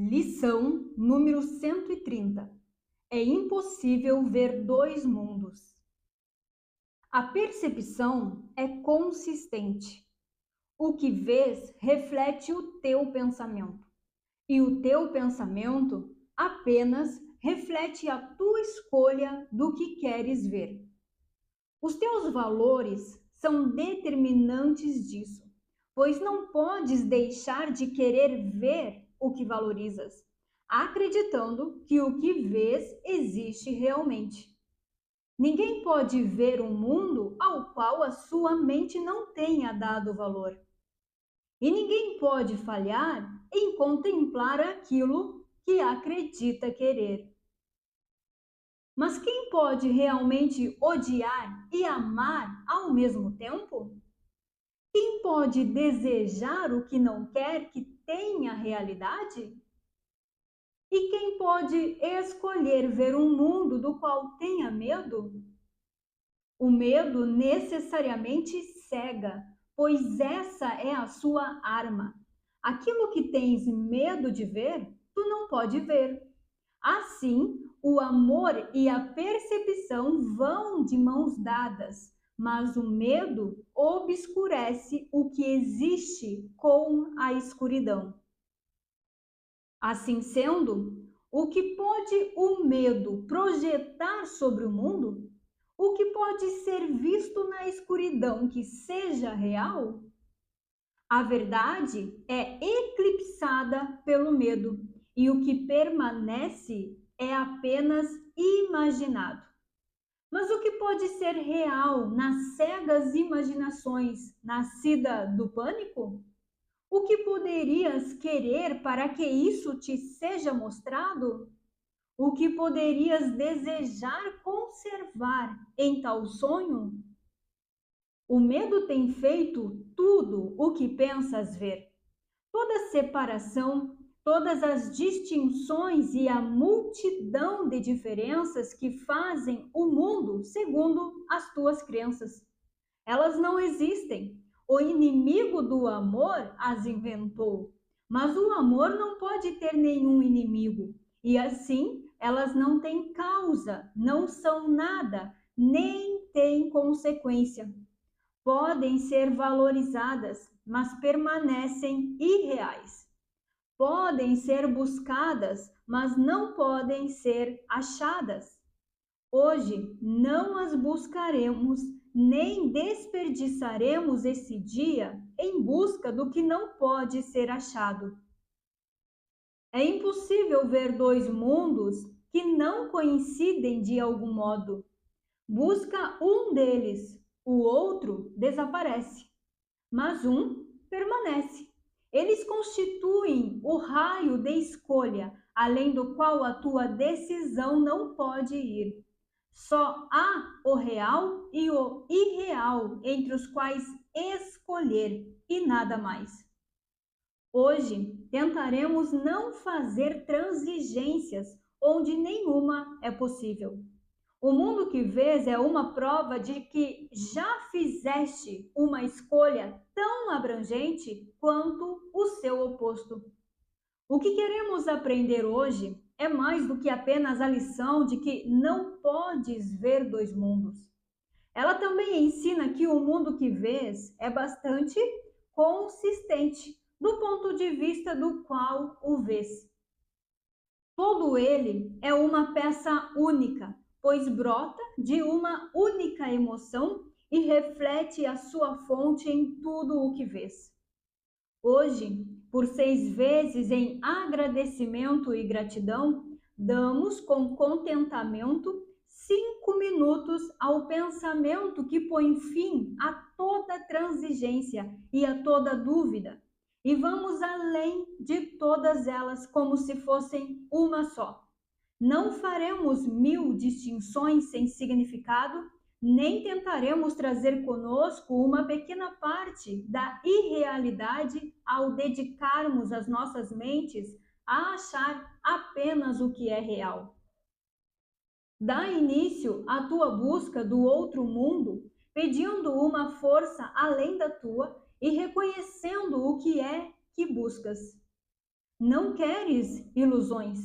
Lição número 130. É impossível ver dois mundos. A percepção é consistente. O que vês reflete o teu pensamento, e o teu pensamento apenas reflete a tua escolha do que queres ver. Os teus valores são determinantes disso, pois não podes deixar de querer ver o que valorizas, acreditando que o que vês existe realmente. Ninguém pode ver um mundo ao qual a sua mente não tenha dado valor. E ninguém pode falhar em contemplar aquilo que acredita querer. Mas quem pode realmente odiar e amar ao mesmo tempo? Quem pode desejar o que não quer que tenha realidade? E quem pode escolher ver um mundo do qual tenha medo? O medo necessariamente cega, pois essa é a sua arma. Aquilo que tens medo de ver, tu não pode ver. Assim, o amor e a percepção vão de mãos dadas, mas o medo obscurece o que existe com a escuridão. Assim sendo, o que pode o medo projetar sobre o mundo? O que pode ser visto na escuridão que seja real? A verdade é eclipsada pelo medo, e o que permanece é apenas imaginado. Mas o que pode ser real nas cegas imaginações nascida do pânico? O que poderias querer para que isso te seja mostrado? O que poderias desejar conservar em tal sonho? O medo tem feito tudo o que pensas ver. Toda separação, todas as distinções e a multidão de diferenças que fazem o mundo segundo as tuas crenças. Elas não existem. O inimigo do amor as inventou. Mas o amor não pode ter nenhum inimigo. E assim, elas não têm causa, não são nada, nem têm consequência. Podem ser valorizadas, mas permanecem irreais. Podem ser buscadas, mas não podem ser achadas. Hoje não as buscaremos, nem desperdiçaremos esse dia em busca do que não pode ser achado. É impossível ver dois mundos que não coincidem de algum modo. Busca um deles, o outro desaparece, mas um permanece. Eles constituem o raio de escolha, além do qual a tua decisão não pode ir. Só há o real e o irreal entre os quais escolher e nada mais. Hoje tentaremos não fazer transigências onde nenhuma é possível. O mundo que vês é uma prova de que já fizeste uma escolha tão abrangente quanto o seu oposto. O que queremos aprender hoje é mais do que apenas a lição de que não podes ver dois mundos. Ela também ensina que o mundo que vês é bastante consistente do ponto de vista do qual o vês. Todo ele é uma peça única, pois brota de uma única emoção e reflete a sua fonte em tudo o que vês. Hoje, por 6 vezes em agradecimento e gratidão, damos com contentamento 5 minutos ao pensamento que põe fim a toda transigência e a toda dúvida. E vamos além de todas elas como se fossem uma só. Não faremos 1000 distinções sem significado, nem tentaremos trazer conosco uma pequena parte da irrealidade ao dedicarmos as nossas mentes a achar apenas o que é real. Dá início à tua busca do outro mundo, pedindo uma força além da tua e reconhecendo o que é que buscas. Não queres ilusões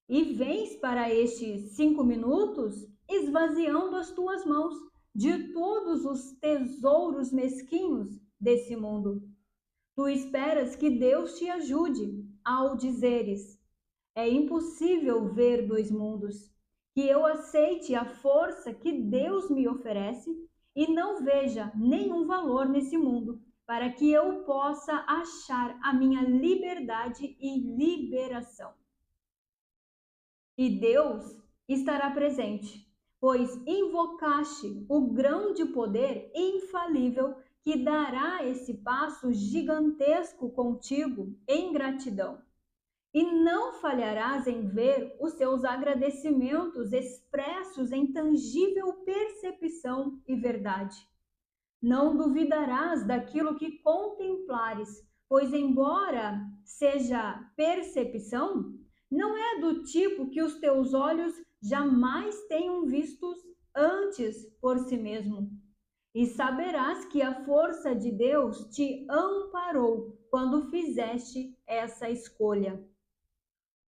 e vens para estes 5 minutos esvaziando as tuas mãos de todos os tesouros mesquinhos desse mundo. Tu esperas que Deus te ajude ao dizeres: é impossível ver dois mundos, que eu aceite a força que Deus me oferece e não veja nenhum valor nesse mundo, para que eu possa achar a minha liberdade e liberação. E Deus estará presente, pois invocaste o grão de poder infalível que dará esse passo gigantesco contigo em gratidão. E não falharás em ver os seus agradecimentos expressos em tangível percepção e verdade. Não duvidarás daquilo que contemplares, pois, embora seja percepção, não é do tipo que os teus olhos jamais tenham vistos antes por si mesmo. E saberás que a força de Deus te amparou quando fizeste essa escolha.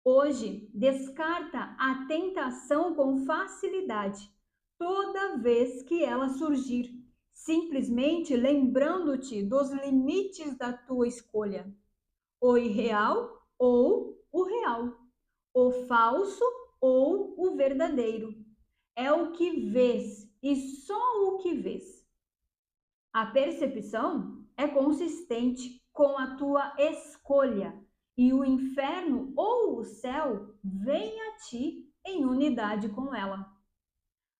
Hoje, descarta a tentação com facilidade, toda vez que ela surgir, simplesmente lembrando-te dos limites da tua escolha: o irreal ou o real, o falso ou o verdadeiro. É o que vês e só o que vês. A percepção é consistente com a tua escolha e o inferno ou o céu vem a ti em unidade com ela.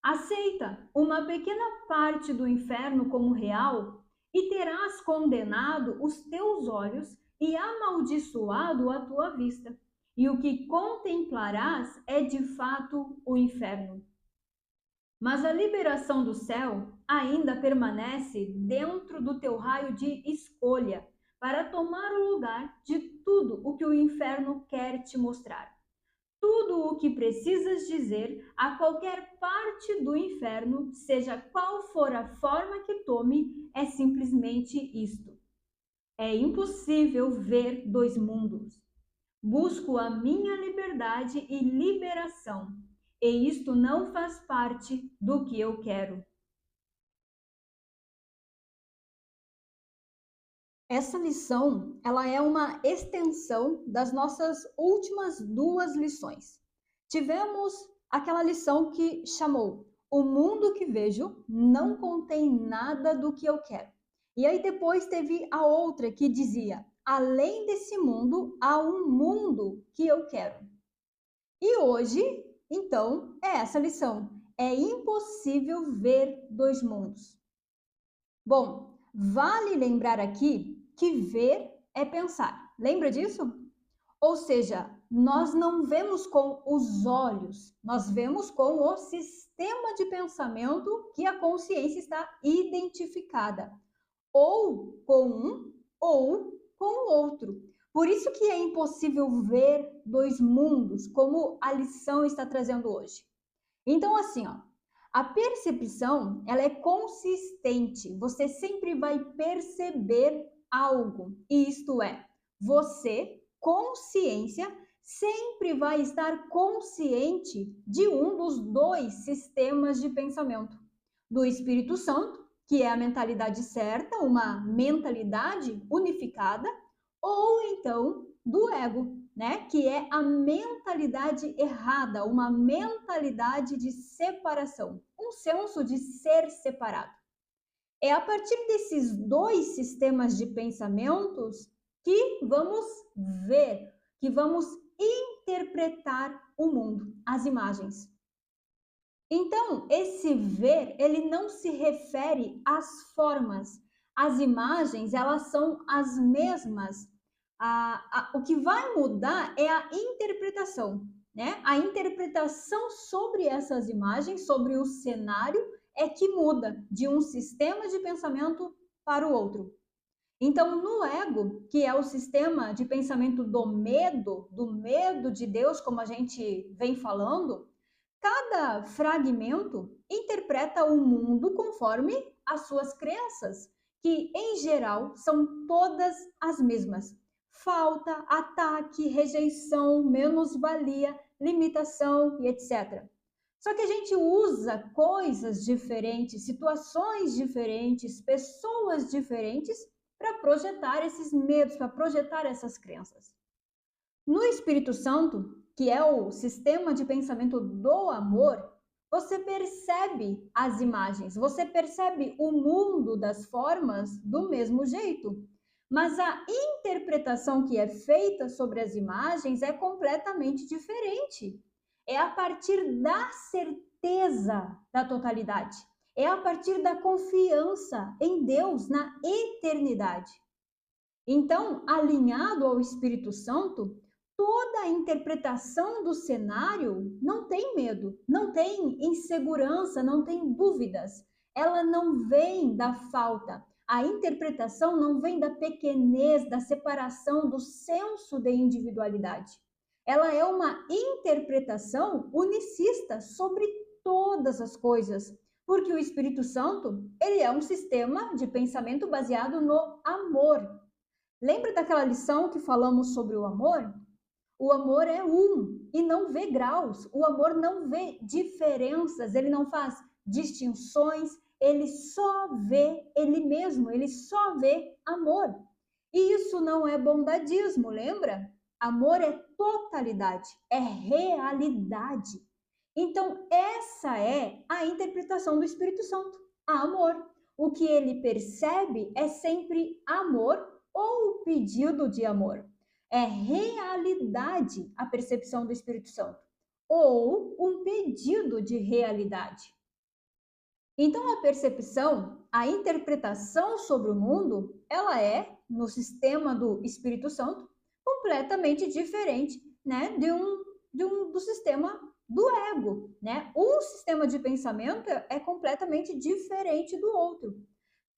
Aceita uma pequena parte do inferno como real e terás condenado os teus olhos e amaldiçoado a tua vista. E o que contemplarás é de fato o inferno. Mas a liberação do céu ainda permanece dentro do teu raio de escolha para tomar o lugar de tudo o que o inferno quer te mostrar. Tudo o que precisas dizer a qualquer parte do inferno, seja qual for a forma que tome, é simplesmente isto: é impossível ver dois mundos. Busco a minha liberdade e liberação, e isto não faz parte do que eu quero. Essa lição, ela é uma extensão das nossas últimas duas lições. Tivemos aquela lição que chamou "O mundo que vejo não contém nada do que eu quero". E aí depois teve a outra que dizia: "Além desse mundo, há um mundo que eu quero". E hoje, então, é essa lição: é impossível ver dois mundos. Bom, vale lembrar aqui que ver é pensar. Lembra disso? Ou seja, nós não vemos com os olhos, nós vemos com o sistema de pensamento que a consciência está identificada, ou com um ou com o outro. Por isso que é impossível ver dois mundos, como a lição está trazendo hoje. Então, assim, ó, a percepção, ela é consistente. Você sempre vai perceber algo. E isto é, você, consciência, sempre vai estar consciente de um dos dois sistemas de pensamento. Do Espírito Santo, que é a mentalidade certa, uma mentalidade unificada, ou então do ego, né? Que é a mentalidade errada, uma mentalidade de separação, um senso de ser separado. É a partir desses dois sistemas de pensamentos que vamos ver, que vamos interpretar o mundo, as imagens. Então, esse ver, ele não se refere às formas. As imagens, elas são as mesmas. O que vai mudar é a interpretação, né? A interpretação sobre essas imagens, sobre o cenário, é que muda de um sistema de pensamento para o outro. Então, no ego, que é o sistema de pensamento do medo de Deus, como a gente vem falando, cada fragmento interpreta o mundo conforme as suas crenças, que em geral são todas as mesmas. falta, ataque, rejeição, menos-valia, limitação e etc. Só que a gente usa coisas diferentes, situações diferentes, pessoas diferentes para projetar esses medos, para projetar essas crenças. No Espírito Santo, que é o sistema de pensamento do amor, você percebe as imagens, você percebe o mundo das formas do mesmo jeito. Mas a interpretação que é feita sobre as imagens é completamente diferente. É a partir da certeza da totalidade. É a partir da confiança em Deus na eternidade. Então, alinhado ao Espírito Santo, toda a interpretação do cenário não tem medo, não tem insegurança, não tem dúvidas. Ela não vem da falta. A interpretação não vem da pequenez, da separação, do senso de individualidade. Ela é uma interpretação unicista sobre todas as coisas, porque o Espírito Santo, ele é um sistema de pensamento baseado no amor. Lembra daquela lição que falamos sobre o amor? O amor é um e não vê graus. O amor não vê diferenças, ele não faz distinções, ele só vê ele mesmo, ele só vê amor. E isso não é bondadismo, lembra? Amor é totalidade, é realidade. Então, essa é a interpretação do Espírito Santo, amor. O que ele percebe é sempre amor ou pedido de amor. É realidade a percepção do Espírito Santo, ou um pedido de realidade. Então, a percepção, a interpretação sobre o mundo, ela é, no sistema do Espírito Santo, completamente diferente, né, do sistema do ego, né? Um sistema de pensamento é completamente diferente do outro.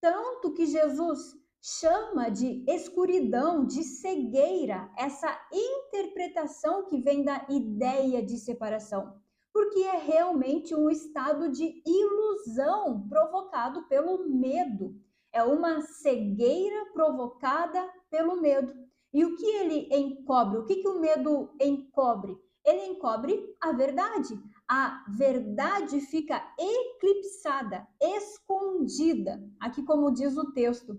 Tanto que Jesus chama de escuridão, de cegueira, essa interpretação que vem da ideia de separação, porque é realmente um estado de ilusão provocado pelo medo. É uma cegueira provocada pelo medo. E o que ele encobre? O que o medo encobre? Ele encobre a verdade. A verdade fica eclipsada, escondida, aqui como diz o texto.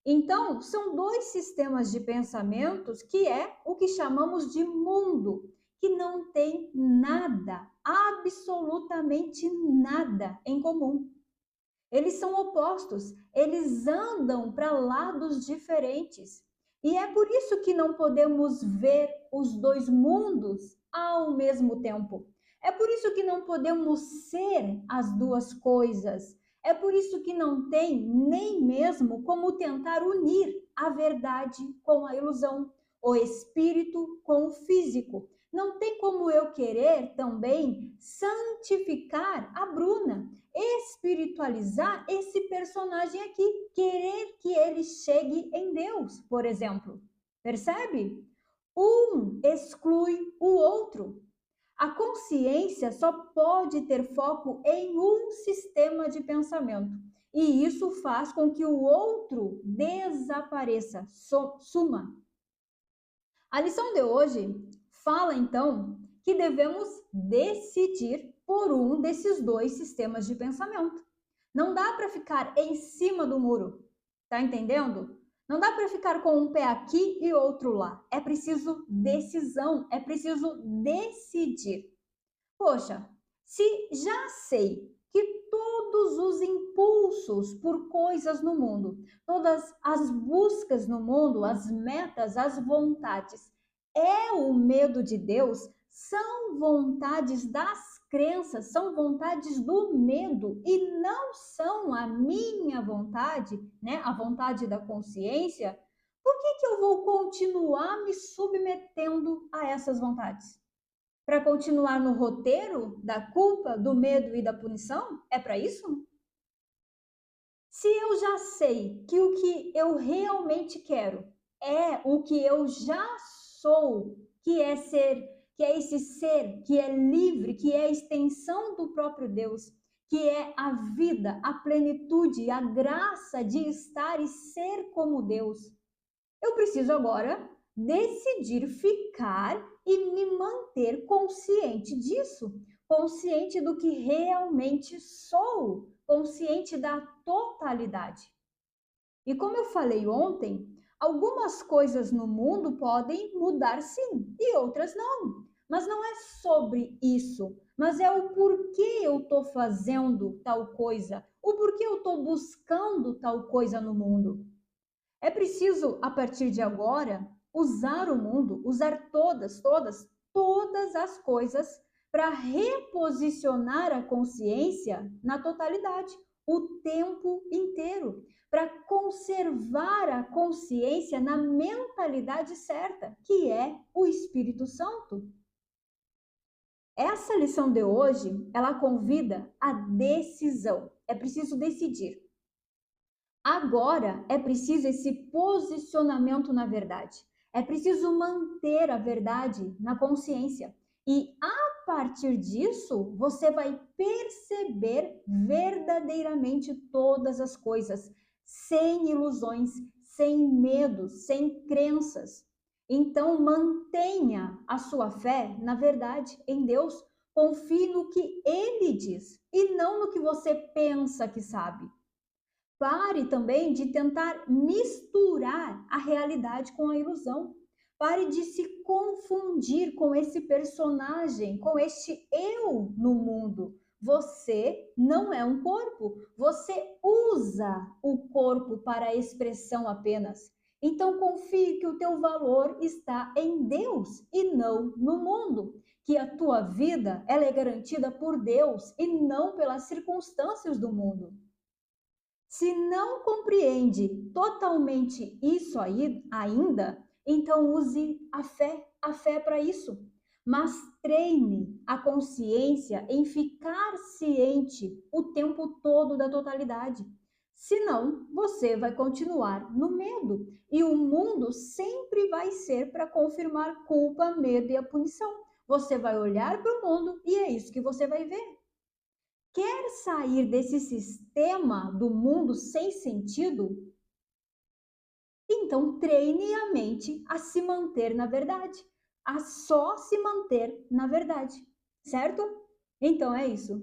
Então, são dois sistemas de pensamentos que é o que chamamos de mundo, que não tem nada, absolutamente nada em comum. Eles são opostos, eles andam para lados diferentes. E é por isso que não podemos ver os dois mundos ao mesmo tempo. É por isso que não podemos ser as duas coisas. É por isso que não tem nem mesmo como tentar unir a verdade com a ilusão, o espírito com o físico. Não tem como eu querer também santificar a Bruna, espiritualizar esse personagem aqui, querer que ele chegue em Deus, por exemplo. Percebe? Um exclui o outro. A consciência só pode ter foco em um sistema de pensamento. E isso faz com que o outro desapareça, suma. A lição de hoje fala, então, que devemos decidir por um desses dois sistemas de pensamento. Não dá para ficar em cima do muro, tá entendendo? Não dá para ficar com um pé aqui e outro lá. É preciso decisão, é preciso decidir. Poxa, se já sei que todos os impulsos por coisas no mundo, todas as buscas no mundo, as metas, as vontades, é o medo de Deus, são vontades das crenças, são vontades do medo e não são a minha vontade, né? A vontade da consciência. Por que eu vou continuar me submetendo a essas vontades? Para continuar no roteiro da culpa, do medo e da punição? É para isso? Se eu já sei que o que eu realmente quero é o que eu já sou, que é ser, que é esse ser que é livre, que é a extensão do próprio Deus, que é a vida, a plenitude, a graça de estar e ser como Deus. Eu preciso agora decidir ficar e me manter consciente disso, consciente do que realmente sou, consciente da totalidade. E como eu falei ontem, algumas coisas no mundo podem mudar sim e outras não. Mas não é sobre isso, mas é o porquê eu estou fazendo tal coisa, o porquê eu estou buscando tal coisa no mundo. É preciso, a partir de agora, usar o mundo, usar todas as coisas para reposicionar a consciência na totalidade, o tempo inteiro, para conservar a consciência na mentalidade certa, que é o Espírito Santo. Essa lição de hoje, ela convida a decisão. É preciso decidir. Agora é preciso esse posicionamento na verdade. É preciso manter a verdade na consciência. E a partir disso, você vai perceber verdadeiramente todas as coisas, sem ilusões, sem medos, sem crenças. Então, mantenha a sua fé na verdade, em Deus. Confie no que Ele diz e não no que você pensa que sabe. Pare também de tentar misturar a realidade com a ilusão. Pare de se confundir com esse personagem, com este eu no mundo. Você não é um corpo, você usa o corpo para a expressão apenas. Então confie que o teu valor está em Deus e não no mundo, que a tua vida ela é garantida por Deus e não pelas circunstâncias do mundo. Se não compreende totalmente isso aí ainda, então use a fé para isso. Mas treine a consciência em ficar ciente o tempo todo da totalidade. Senão, você vai continuar no medo e o mundo sempre vai ser para confirmar culpa, medo e a punição. Você vai olhar para o mundo e é isso que você vai ver. Quer sair desse sistema do mundo sem sentido? Então treine a mente a se manter na verdade, a só se manter na verdade, certo? Então é isso.